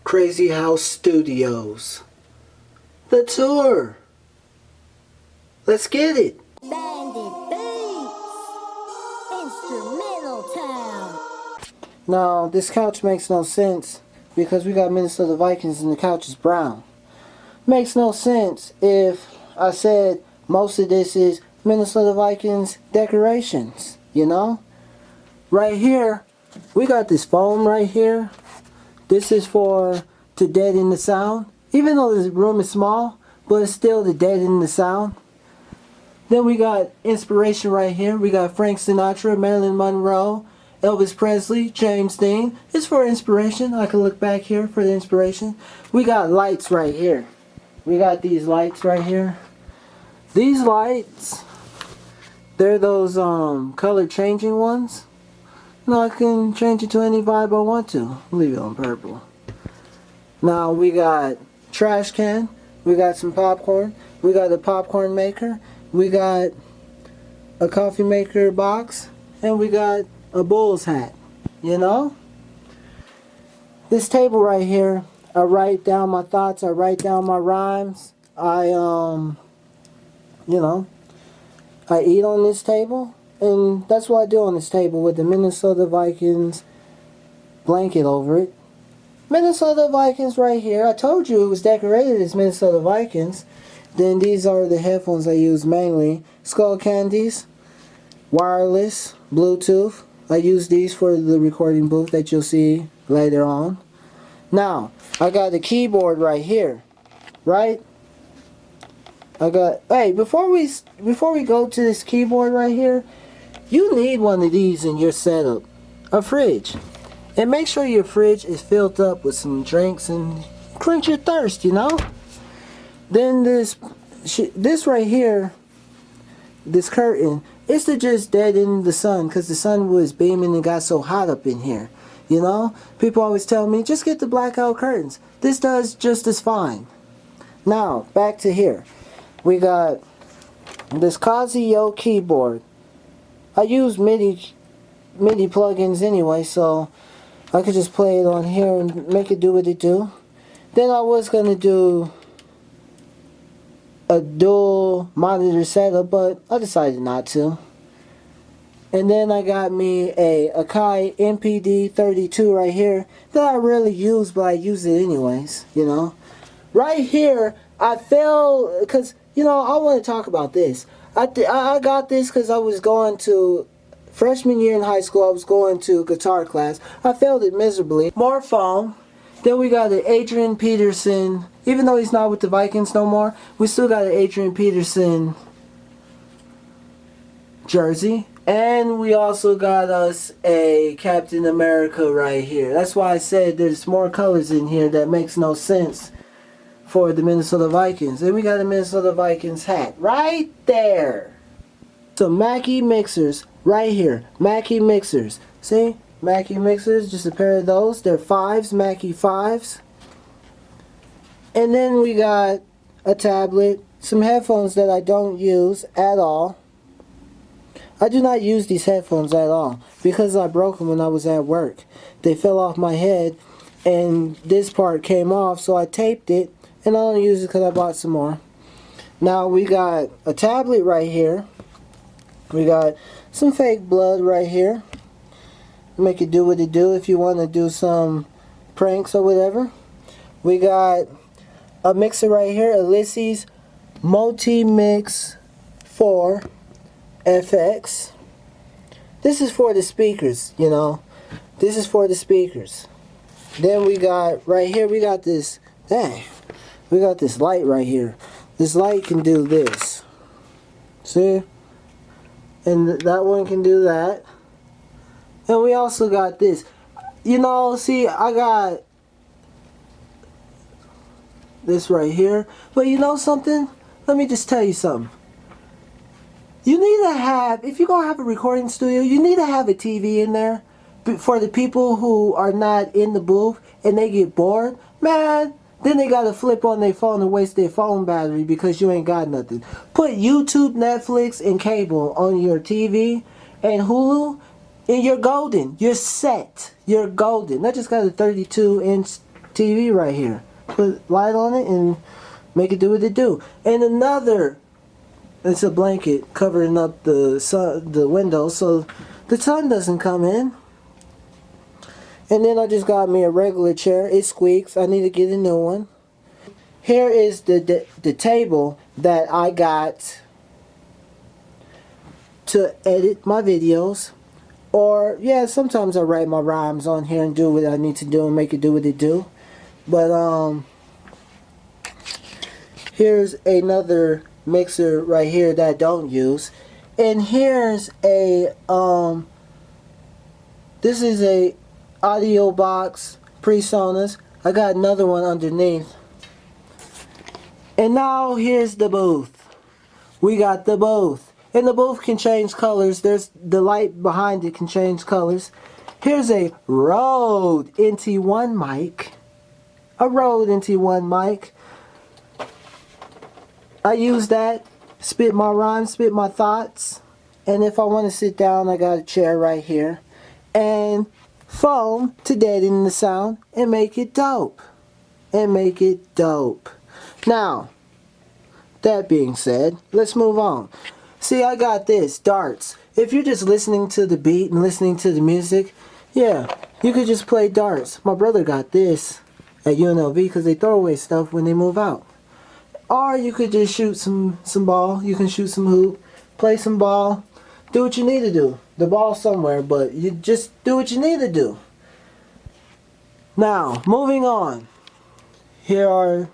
Crazy House Studios. The tour. Let's get it. Bandit Beats. Instrumental Town. Now, this couch makes no sense because we got Minnesota Vikings and the couch is brown. Makes no sense if I said most of this is Minnesota Vikings decorations, you know? Right here, we got this foam right here. This is to deaden the sound. Even though this room is small, but it's still to deaden the sound. Then we got inspiration right here. We got Frank Sinatra, Marilyn Monroe, Elvis Presley, James Dean. It's for inspiration. I can look back here for the inspiration. We got lights right here. We got these lights right here. These lights, they're those color changing ones. No, I can change it to any vibe I want to. Leave it on purple. Now we got trash can. We got some popcorn. We got a popcorn maker. We got a coffee maker box. And we got a Bulls hat. You know? This table right here, I write down my thoughts. I write down my rhymes. I eat on this table. And that's what I do on this table with the Minnesota Vikings blanket over it. Minnesota Vikings right here. I told you it was decorated as Minnesota Vikings. Then these are the headphones I use mainly. Skull Candies, wireless, Bluetooth. I use these for the recording booth that you'll see later on. Now, I got the keyboard right here, right? Hey, before we go to this keyboard right here, you need one of these in your setup. A fridge. And make sure your fridge is filled up with some drinks and quench your thirst, you know? Then this right here, this curtain, is to just deaden the sun because the sun was beaming and got so hot up in here. You know? People always tell me, just get the blackout curtains. This does just as fine. Now, back to here. We got this Casio keyboard. I use MIDI plugins anyway, so I could just play it on here and make it do what it do. Then I was going to do a dual monitor setup, but I decided not to. And then I got me a Akai MPD32 right here that I rarely use, but I use it anyways, you know. Right here, I fell, because, you know, I want to talk about this. I got this because I was going to, freshman year in high school, I was going to guitar class. I failed it miserably. More foam. Then we got an Adrian Peterson. Even though he's not with the Vikings no more, we still got an Adrian Peterson jersey. And we also got us a Captain America right here. That's why I said there's more colors in here that makes no sense for the Minnesota Vikings. And we got a Minnesota Vikings hat right there. Some Mackie mixers right here. Mackie mixers. See? Mackie mixers, just a pair of those. They're 5s, Mackie 5s. And then we got a tablet, some headphones that I don't use at all. I do not use these headphones at all because I broke them when I was at work. They fell off my head and this part came off, so I taped it, and I don't use it because I bought some more. Now we got a tablet right here. We got some fake blood right here. Make it do what it do if you want to do some pranks or whatever. We got a mixer right here, Ulysses Multi-Mix 4 FX. This is for the speakers, you know. This is for the speakers. Then we got right here, we got this, we got this light right here. This light can do this. See? And that one can do that. And we also got this. You know, see, I got this right here. But you know something? Let me just tell you something. You need to have, if you're going to have a recording studio, you need to have a TV in there for the people who are not in the booth and they get bored. Man, then they got to flip on their phone and waste their phone battery because you ain't got nothing. Put YouTube, Netflix, and cable on your TV and Hulu, and you're golden. You're set. You're golden. I just got a 32-inch TV right here. Put light on it and make it do what it do. And another, it's a blanket covering up the sun, the window, so the sun doesn't come in. And then I just got me a regular chair. It squeaks. I need to get a new one. Here is the table that I got to edit my videos. Or, yeah, sometimes I write my rhymes on here and do what I need to do and make it do what it do. But, here's another mixer right here that I don't use. And here's a, this is a audio box, PreSonus. I got another one underneath. And now here's the booth. We got the booth. And the booth can change colors. There's the light behind it can change colors. Here's a Rode NT1 mic. A Rode NT1 mic. I use that, spit my rhymes, spit my thoughts. And if I want to sit down, I got a chair right here. And foam to deaden the sound and make it dope. And make it dope. Now, that being said, let's move on. See, I got this, darts. If you're just listening to the beat and listening to the music, yeah, you could just play darts. My brother got this at UNLV because they throw away stuff when they move out. Or you could just shoot some ball. You can shoot some hoop, play some ball, do what you need to do. The ball's somewhere, but you just do what you need to do. Now, moving on. Here are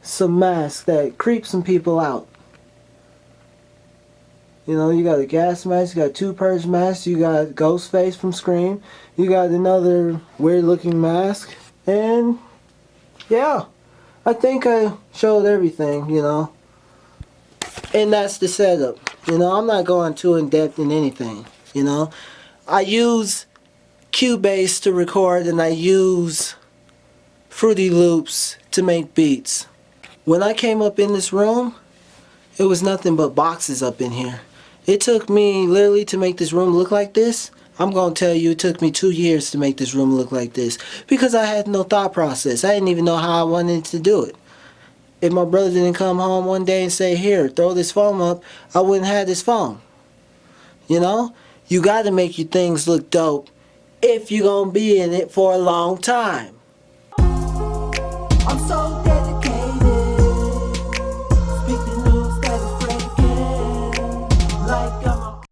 some masks that creep some people out. You know, you got a gas mask, you got two purge masks, you got Ghostface from Scream, you got another weird looking mask, and yeah, I think I showed everything, you know. And that's the setup. You know, I'm not going too in depth in anything, you know. I use Cubase to record and I use Fruity Loops to make beats. When I came up in this room, it was nothing but boxes up in here. It took me literally to make this room look like this. I'm going to tell you it took me 2 years to make this room look like this. Because I had no thought process. I didn't even know how I wanted to do it. If my brother didn't come home one day and say, here, throw this foam up, I wouldn't have this foam. You know? You got to make your things look dope if you're going to be in it for a long time. I'm so